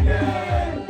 Again.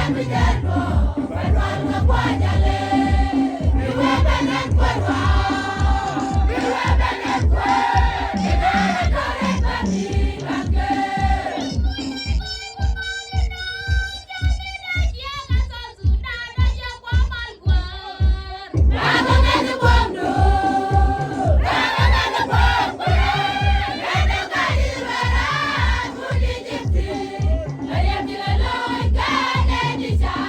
Hãy subscribe cho kênh Ghiền Mì Gõ để không bỏ lỡ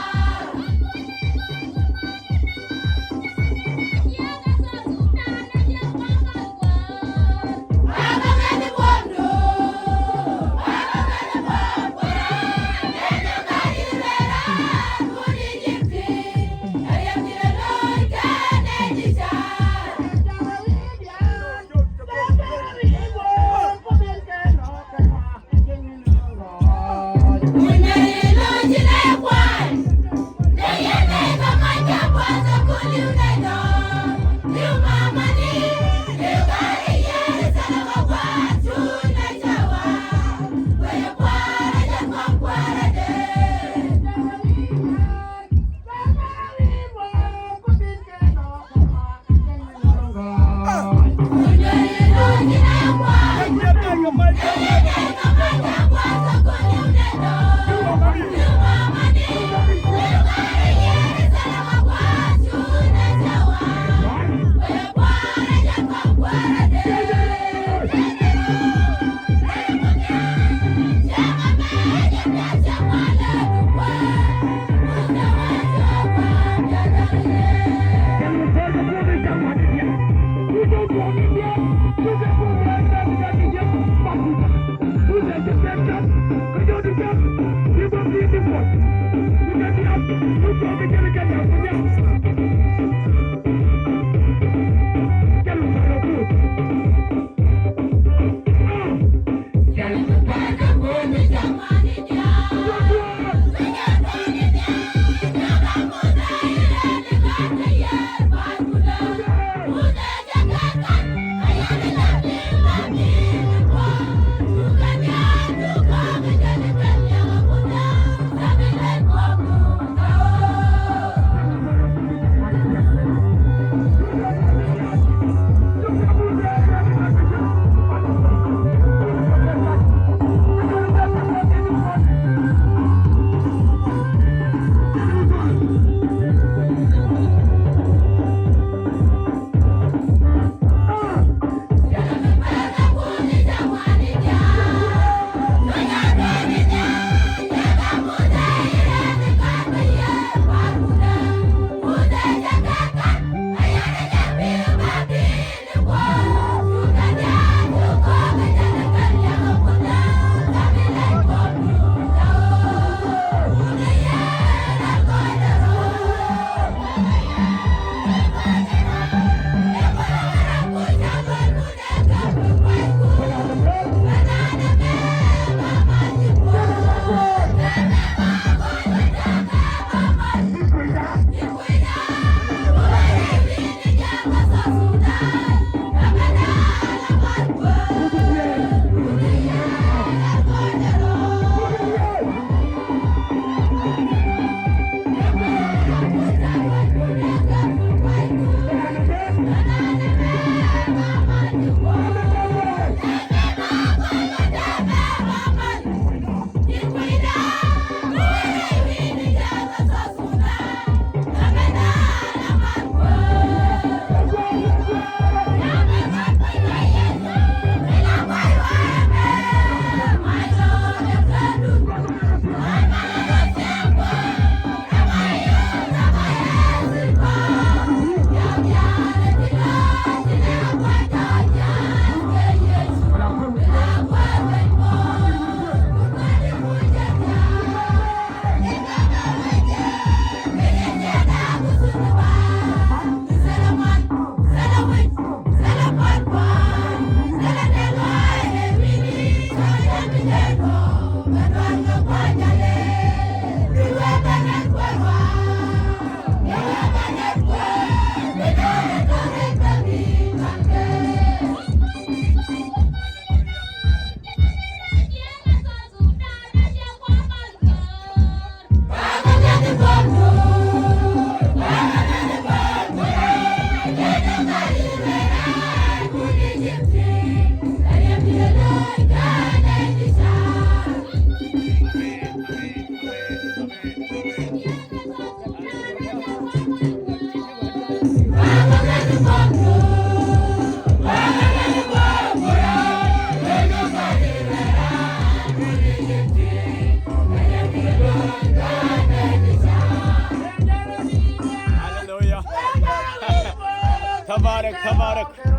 تبارك تبارك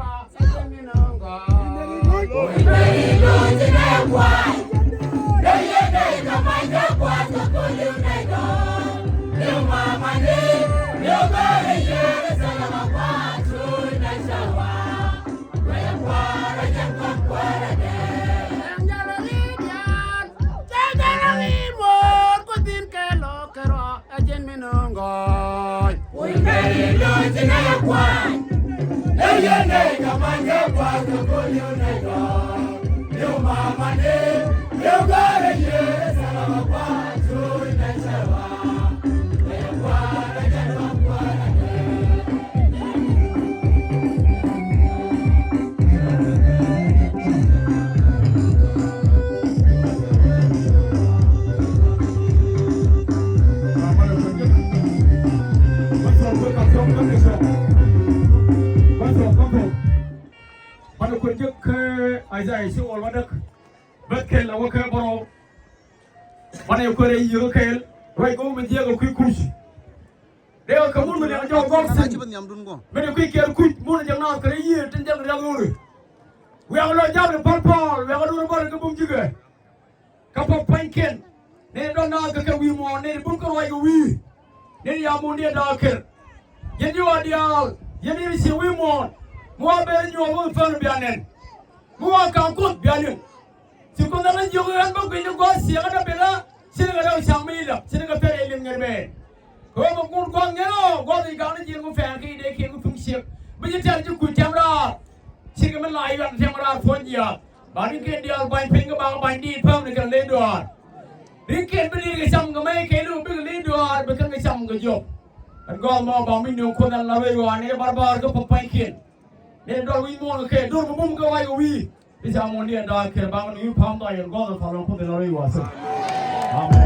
Mana kunjuk ke Aizai si ol wadak bekel la wake boro mana yukore yiyo kel roi go men diego kui kus deo kamun men yang jauh gorsin men kui ker kui mun yang na kare yiyo tin jang yang ur we ang lo jam le pol we ang dur bor ke bum juga kapo panken ne don na ke wi mo ne bum ko roi go wi ne ya mun dia da ker yen yo adial yen si wi mo mua bên nhau mua phân bia nền mua càng cốt bia nền chỉ có năng lượng nhiều hơn bao nhiêu có xíu cái đó bên đó xin cái đó sang mi đó xin cái phê lên người bên rồi một con quăng nhớ nó quăng thì càng nó nhiều có phèn khi để khi có phun xịt bây giờ chơi chung cùi chém ra xin cái mình lại vậy chém ra phun gì à bạn đi kia điều bài phim cái bạn đi phơm để cái lên đường đi kia bên đi cái xong cái mấy cái luôn bên lên đường bên cái xong cái dục anh có mà bảo mình nhiềuคนนั้นเราเลยว่าเนี่ยbarbarก็พอไปkiaเนี่ยเราวิ่งมองแค่ดูมันมุ่งก็ไว้ก็วิ่งที่จะมองเนี่ยได้แค่บางวันนี้พร้อมต่อยกันก็จะทะเลาะกันเราเลยว่าสิอาเมน